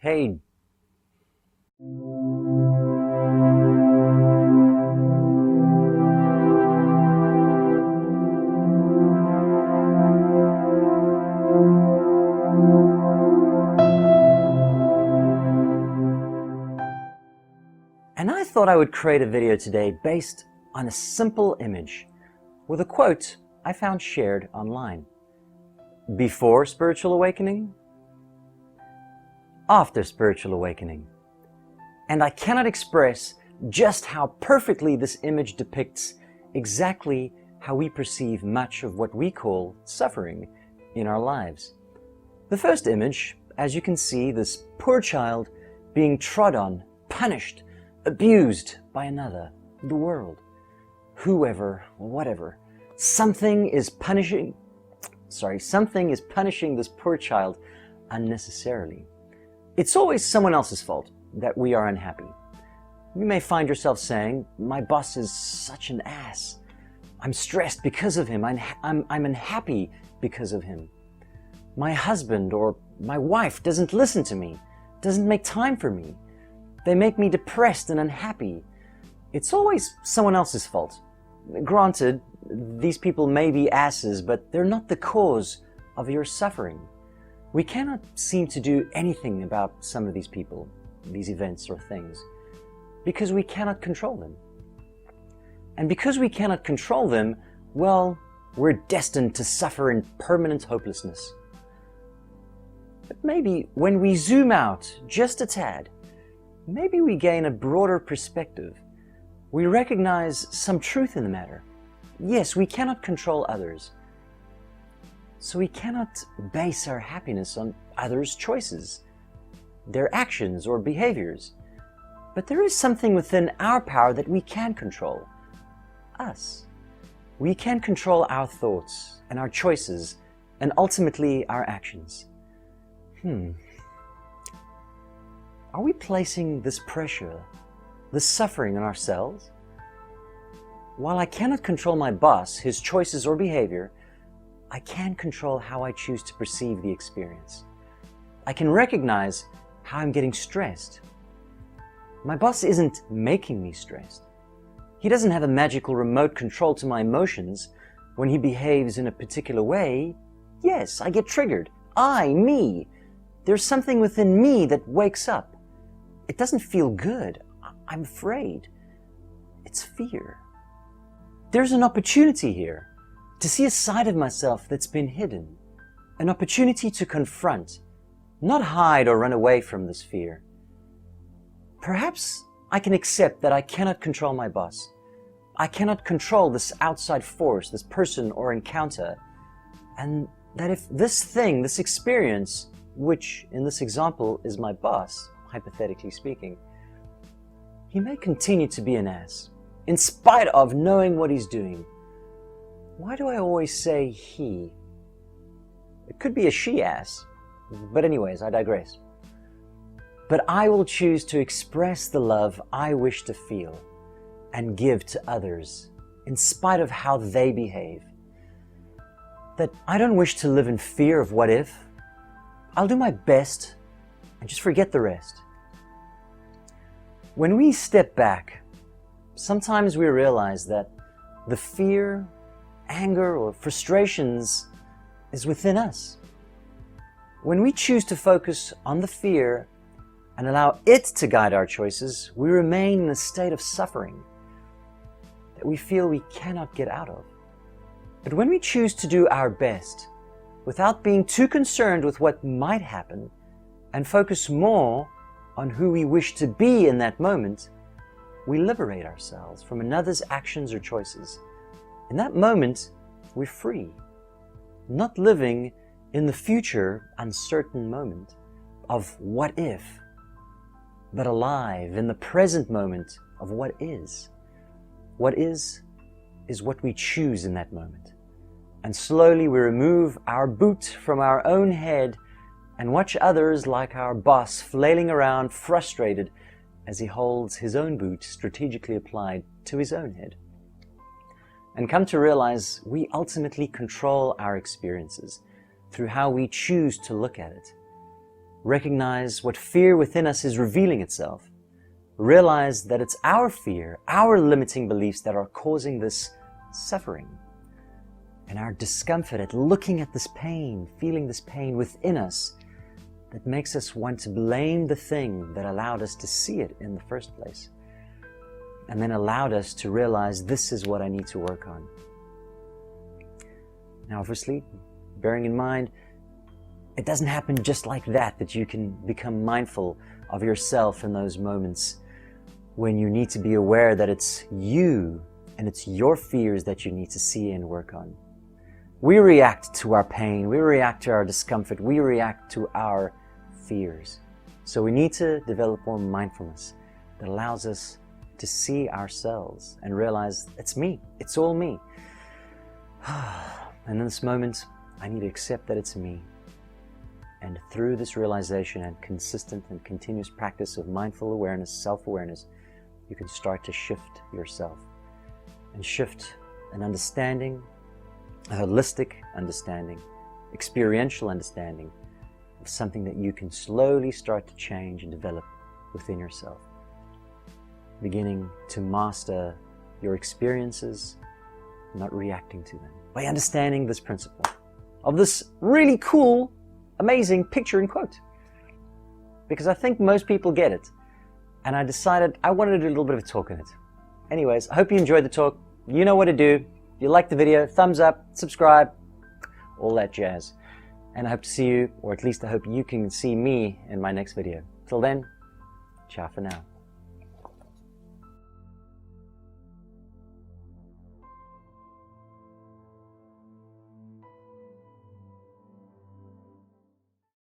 Hey. And I thought I would create a video today based on a simple image with a quote I found shared online. Before spiritual awakening, after spiritual awakening. And I cannot express just how perfectly this image depicts exactly how we perceive much of what we call suffering in our lives. The first image, as you can see, this poor child being trod on, punished, abused by another, the world, whoever, whatever. Something is punishing this poor child unnecessarily. It's always someone else's fault that we are unhappy. You may find yourself saying, my boss is such an ass. I'm stressed because of him. I'm unhappy because of him. My husband or my wife doesn't listen to me, doesn't make time for me. They make me depressed and unhappy. It's always someone else's fault. Granted, these people may be asses, but they're not the cause of your suffering. We cannot seem to do anything about some of these people, these events or things, because we cannot control them. And because we cannot control them, well, we're destined to suffer in permanent hopelessness. But maybe when we zoom out just a tad, maybe we gain a broader perspective. We recognize some truth in the matter. Yes, we cannot control others. So we cannot base our happiness on others' choices, their actions or behaviors. But there is something within our power that we can control. Us. We can control our thoughts and our choices and ultimately our actions. Are we placing this pressure, this suffering on ourselves? While I cannot control my boss, his choices or behavior, I can control how I choose to perceive the experience. I can recognize how I'm getting stressed. My boss isn't making me stressed. He doesn't have a magical remote control to my emotions. When he behaves in a particular way, yes, I get triggered. Me. There's something within me that wakes up. It doesn't feel good. I'm afraid. It's fear. There's an opportunity here to see a side of myself that's been hidden. An opportunity to confront, not hide or run away from this fear. Perhaps I can accept that I cannot control my boss. I cannot control this outside force, this person or encounter, and that if this thing, this experience, which in this example is my boss, hypothetically speaking, he may continue to be an ass, in spite of knowing what he's doing. Why do I always say he? It could be a she-ass, but anyways, I digress. But I will choose to express the love I wish to feel and give to others, in spite of how they behave. That I don't wish to live in fear of what if. I'll do my best and just forget the rest. When we step back, sometimes we realize that the fear, anger, or frustrations is within us. When we choose to focus on the fear and allow it to guide our choices, we remain in a state of suffering that we feel we cannot get out of. But when we choose to do our best, without being too concerned with what might happen, and focus more on who we wish to be in that moment, we liberate ourselves from another's actions or choices. In that moment, we're free, not living in the future uncertain moment of what if, but alive in the present moment of what is. What is what we choose in that moment. And slowly we remove our boot from our own head and watch others like our boss flailing around frustrated as he holds his own boot strategically applied to his own head. And come to realize we ultimately control our experiences through how we choose to look at it. recognize what fear within us is revealing itself, realize that it's our fear, our limiting beliefs that are causing this suffering, and our discomfort at looking at this pain, feeling this pain within us, that makes us want to blame the thing that allowed us to see it in the first place, and then allowed us to realize this is what I need to work on. Now, obviously, bearing in mind, it doesn't happen just like that, that you can become mindful of yourself in those moments when you need to be aware that it's you and it's your fears that you need to see and work on. We react to our pain, we react to our discomfort, we react to our fears. So we need to develop more mindfulness that allows us to see ourselves and realize it's me, it's all me. And in this moment, I need to accept that it's me. And through this realization and consistent and continuous practice of mindful awareness, self-awareness, you can start to shift yourself and shift an understanding, a holistic understanding, experiential understanding of something that you can slowly start to change and develop within yourself. Beginning to master your experiences, not reacting to them, by understanding this principle of this really cool, amazing picture and quote. Because I think most people get it. And I decided I wanted to do a little bit of a talk on it. Anyways, I hope you enjoyed the talk. You know what to do. If you liked the video, thumbs up, subscribe, all that jazz. And I hope to see you, or at least I hope you can see me in my next video. Till then, ciao for now.